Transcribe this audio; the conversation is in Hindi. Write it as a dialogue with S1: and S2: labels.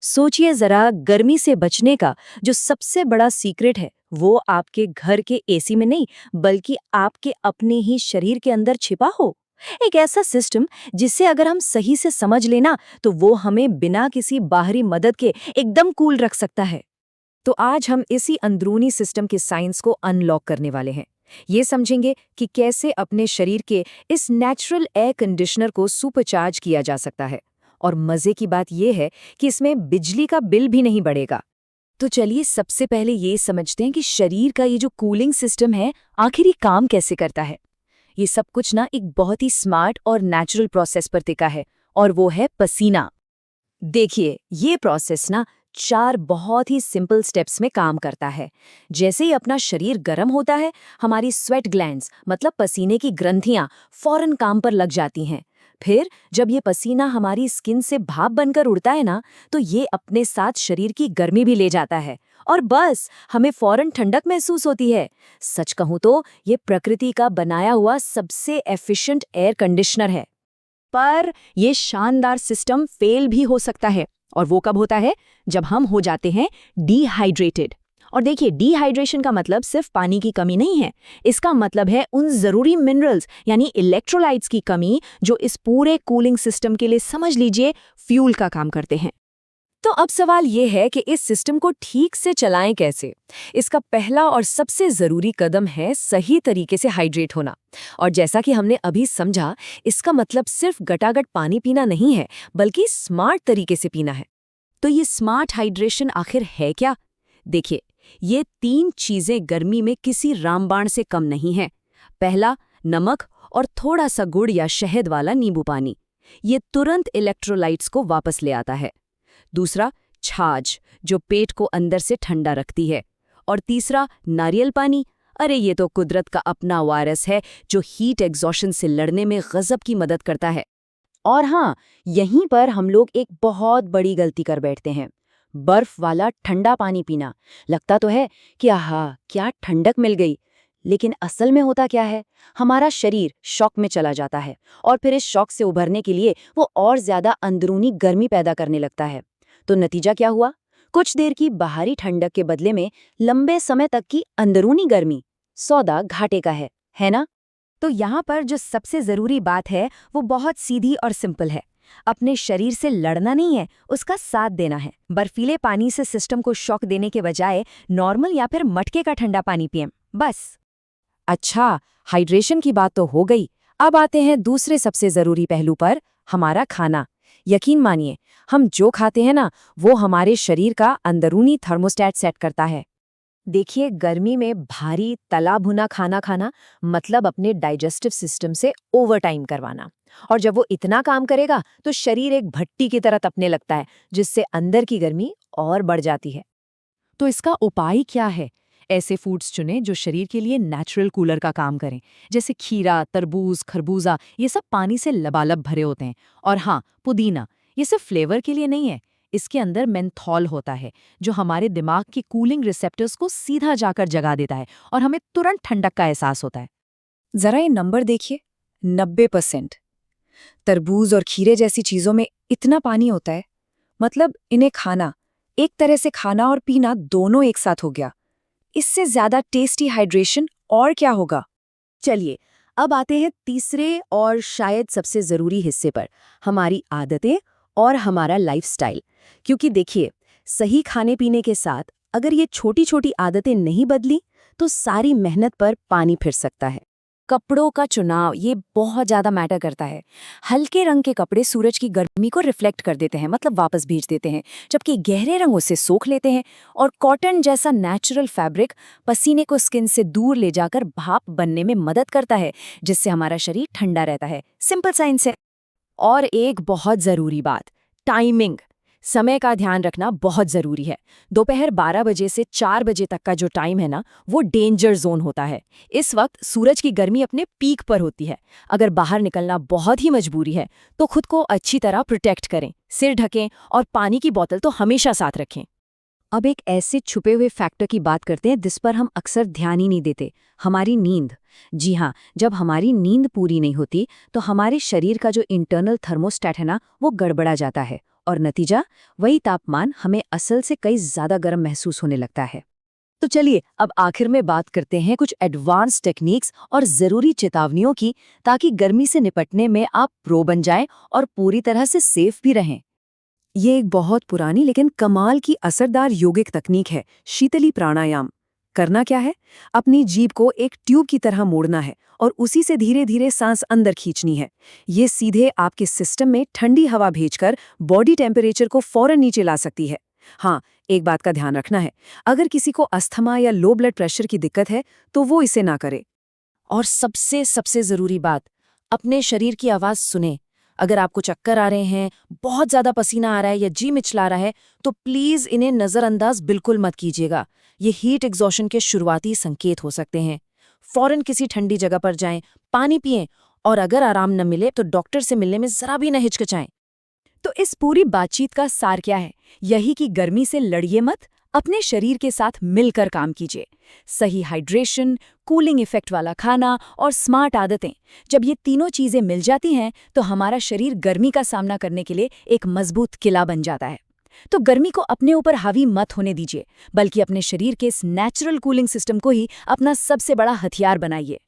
S1: सोचिए जरा, गर्मी से बचने का जो सबसे बड़ा सीक्रेट है वो आपके घर के एसी में नहीं, बल्कि आपके अपने ही शरीर के अंदर छिपा हो। एक ऐसा सिस्टम जिसे अगर हम सही से समझ लेना तो वो हमें बिना किसी बाहरी मदद के एकदम कूल रख सकता है। तो आज हम इसी अंदरूनी सिस्टम के साइंस को अनलॉक करने वाले हैं। ये समझेंगे कि कैसे अपने शरीर के इस नेचुरल एयर कंडीशनर को सुपरचार्ज किया जा सकता है। और मजे की बात यह है कि इसमें बिजली का बिल भी नहीं बढ़ेगा। तो चलिए सबसे पहले ये समझते हैं कि शरीर का ये जो कूलिंग सिस्टम है आखिर ये काम कैसे करता है। ये सब कुछ ना एक बहुत ही स्मार्ट और नेचुरल प्रोसेस पर टिका है, और वो है पसीना। देखिए, ये प्रोसेस ना 4 बहुत ही सिंपल स्टेप्स में काम करता है। जैसे ही अपना शरीर गर्म होता है, हमारी स्वेट ग्लैंड्स मतलब पसीने की ग्रंथियां फौरन काम पर लग जाती हैं। फिर जब ये पसीना हमारी स्किन से भाप बनकर उड़ता है ना, तो ये अपने साथ शरीर की गर्मी भी ले जाता है, और बस हमें फौरन ठंडक महसूस होती है। सच कहूं तो ये प्रकृति का बनाया हुआ सबसे एफिशिएंट एयर कंडीशनर है। पर ये शानदार सिस्टम फेल भी हो सकता है, और वो कब होता है? जब हम हो जाते हैं डिहाइड्रेटेड। और देखिए, डिहाइड्रेशन का मतलब सिर्फ पानी की कमी नहीं है। इसका मतलब है उन जरूरी मिनरल्स यानी इलेक्ट्रोलाइट्स की कमी जो इस पूरे कूलिंग सिस्टम के लिए, समझ लीजिए, फ्यूल का काम करते हैं। तो अब सवाल ये है कि इस सिस्टम को ठीक से चलाएं कैसे। इसका पहला और सबसे जरूरी कदम है सही तरीके से हाइड्रेट होना। और जैसा कि हमने अभी समझा, इसका मतलब सिर्फ गटागट पानी पीना नहीं है, बल्कि स्मार्ट तरीके से पीना है। तो ये स्मार्ट हाइड्रेशन आखिर है क्या? देखिए, ये 3 चीजें गर्मी में किसी रामबाण से कम नहीं है। पहला, नमक और थोड़ा सा गुड़ या शहद वाला नींबू पानी। ये तुरंत इलेक्ट्रोलाइट्स को वापस ले आता है। दूसरा, छाछ, जो पेट को अंदर से ठंडा रखती है। और तीसरा, नारियल पानी। अरे ये तो कुदरत का अपना वायरस है जो हीट एग्जॉशन से लड़ने में गजब की मदद करता है। और हाँ, यहीं पर हम लोग एक बहुत बड़ी गलती कर बैठते हैं, बर्फ वाला ठंडा पानी पीना। लगता तो है कि आहा क्या ठंडक मिल गई, लेकिन असल में होता क्या है? हमारा शरीर शॉक में चला जाता है, और फिर इस शॉक से उभरने के लिए वो और ज्यादा अंदरूनी गर्मी पैदा करने लगता है। तो नतीजा क्या हुआ? कुछ देर की बाहरी ठंडक के बदले में लंबे समय तक की अंदरूनी गर्मी। सौदा घाटे का है ना? तो यहाँ पर जो सबसे जरूरी बात है वो बहुत सीधी और सिंपल है। अपने शरीर से लड़ना नहीं है, उसका साथ देना है। बर्फीले पानी से सिस्टम को शॉक देने के बजाय नॉर्मल या फिर मटके का ठंडा पानी पिएं, बस। अच्छा, हाइड्रेशन की बात तो हो गई। अब आते हैं दूसरे सबसे जरूरी पहलू पर, हमारा खाना। यकीन मानिए, हम जो खाते हैं ना, वो हमारे शरीर का अंदरूनी थर्मोस्टेट सेट करता है। देखिए, गर्मी में भारी तला भुना खाना खाना मतलब अपने डाइजेस्टिव सिस्टम से ओवरटाइम करवाना। और जब वो इतना काम करेगा तो शरीर एक भट्टी की तरह तपने लगता है, जिससे अंदर की गर्मी और बढ़ जाती है। तो इसका उपाय क्या है? ऐसे फूड्स चुनें जो शरीर के लिए नेचुरल कूलर का काम करें। जैसे खीरा, तरबूज, खरबूजा, ये सब पानी से लबालब भरे होते हैं। और हाँ, पुदीना, ये सिर्फ फ्लेवर के लिए नहीं है। इसके अंदर मेंथॉल होता है, जो हमारे दिमाग की कूलिंग रिसेप्टर्स को सीधा जाकर जगा देता है, और हमें तुरंत ठंडक का एहसास होता है। जरा ये नंबर देखिए, 90%। तरबूज और खीरे जैसी चीजों में इतना पानी होता है, मतलब इन्हें खाना, एक तरह से खाना और पीना दोनों एक साथ हो गया। इससे ज्यादा टेस्टी हाइड्रेशन और क्या होगा? चलिए, अब आते हैं तीसरे और शायद सबसे जरूरी हिस्से पर, हमारी आदतें और हमारा लाइफस्टाइल। क्योंकि देखिए, सही खाने पीने के साथ अगर ये छोटी छोटी आदतें नहीं बदली, तो सारी मेहनत पर पानी फिर सकता है। कपड़ों का चुनाव ये बहुत ज़्यादा मैटर करता है। हल्के रंग के कपड़े सूरज की गर्मी को रिफ्लेक्ट कर देते हैं, मतलब वापस भेज देते हैं, जबकि गहरे रंग उसे सोख लेते हैं। और कॉटन जैसा नेचुरल फैब्रिक पसीने को स्किन से दूर ले जाकर भाप बनने में मदद करता है, जिससे हमारा शरीर ठंडा रहता है। सिंपल साइंस है। और एक बहुत ज़रूरी बात, टाइमिंग। समय का ध्यान रखना बहुत ज़रूरी है। दोपहर 12 बजे से 4 बजे तक का जो टाइम है ना, वो डेंजर जोन होता है। इस वक्त सूरज की गर्मी अपने पीक पर होती है। अगर बाहर निकलना बहुत ही मजबूरी है, तो खुद को अच्छी तरह प्रोटेक्ट करें, सिर ढकें और पानी की बोतल तो हमेशा साथ रखें। अब एक ऐसे छुपे हुए फैक्टर की बात करते हैं जिस पर हम अक्सर ध्यान ही नहीं देते, हमारी नींद। जी हाँ, जब हमारी नींद पूरी नहीं होती तो हमारे शरीर का जो इंटरनल थर्मोस्टेट है ना, वो गड़बड़ा जाता है, और नतीजा वही तापमान हमें असल से कई ज्यादा गर्म महसूस होने लगता है। तो चलिए अब आखिर में बात करते हैं कुछ एडवांस टेक्निक्स और जरूरी चेतावनियों की, ताकि गर्मी से निपटने में आप प्रो बन जाएं और पूरी तरह से सेफ भी रहें।
S2: ये एक बहुत पुरानी लेकिन कमाल की असरदार योगिक तकनीक है, शीतली प्राणायाम। करना क्या है? अपनी जीभ को एक ट्यूब की तरह मोड़ना है और उसी से धीरे धीरे सांस अंदर खींचनी है। ये सीधे आपके सिस्टम में ठंडी हवा भेजकर बॉडी टेम्परेचर को फौरन नीचे ला सकती है। हाँ, एक बात का ध्यान रखना है, अगर किसी को अस्थमा या लो ब्लड प्रेशर की दिक्कत है तो वो इसे ना करे।
S1: और सबसे सबसे जरूरी बात, अपने शरीर की आवाज सुने। अगर आपको चक्कर आ रहे हैं, बहुत ज्यादा पसीना आ रहा है या जी मिचला रहा है, तो प्लीज इन्हें नजरअंदाज बिल्कुल मत कीजिएगा। ये हीट एग्जॉशन के शुरुआती संकेत हो सकते हैं। फौरन किसी ठंडी जगह पर जाएं, पानी पिएं और अगर आराम न मिले तो डॉक्टर से मिलने में जरा भी न हिचकिचाएं। तो इस पूरी बातचीत का सार क्या है? यही कि गर्मी से लड़िए मत, अपने शरीर के साथ मिलकर काम कीजिए। सही हाइड्रेशन, कूलिंग इफेक्ट वाला खाना और स्मार्ट आदतें, जब ये तीनों चीजें मिल जाती हैं तो हमारा शरीर गर्मी का सामना करने के लिए एक मजबूत किला बन जाता है। तो गर्मी को अपने ऊपर हावी मत होने दीजिए, बल्कि अपने शरीर के इस नेचुरल कूलिंग सिस्टम को ही अपना सबसे बड़ा हथियार बनाइए।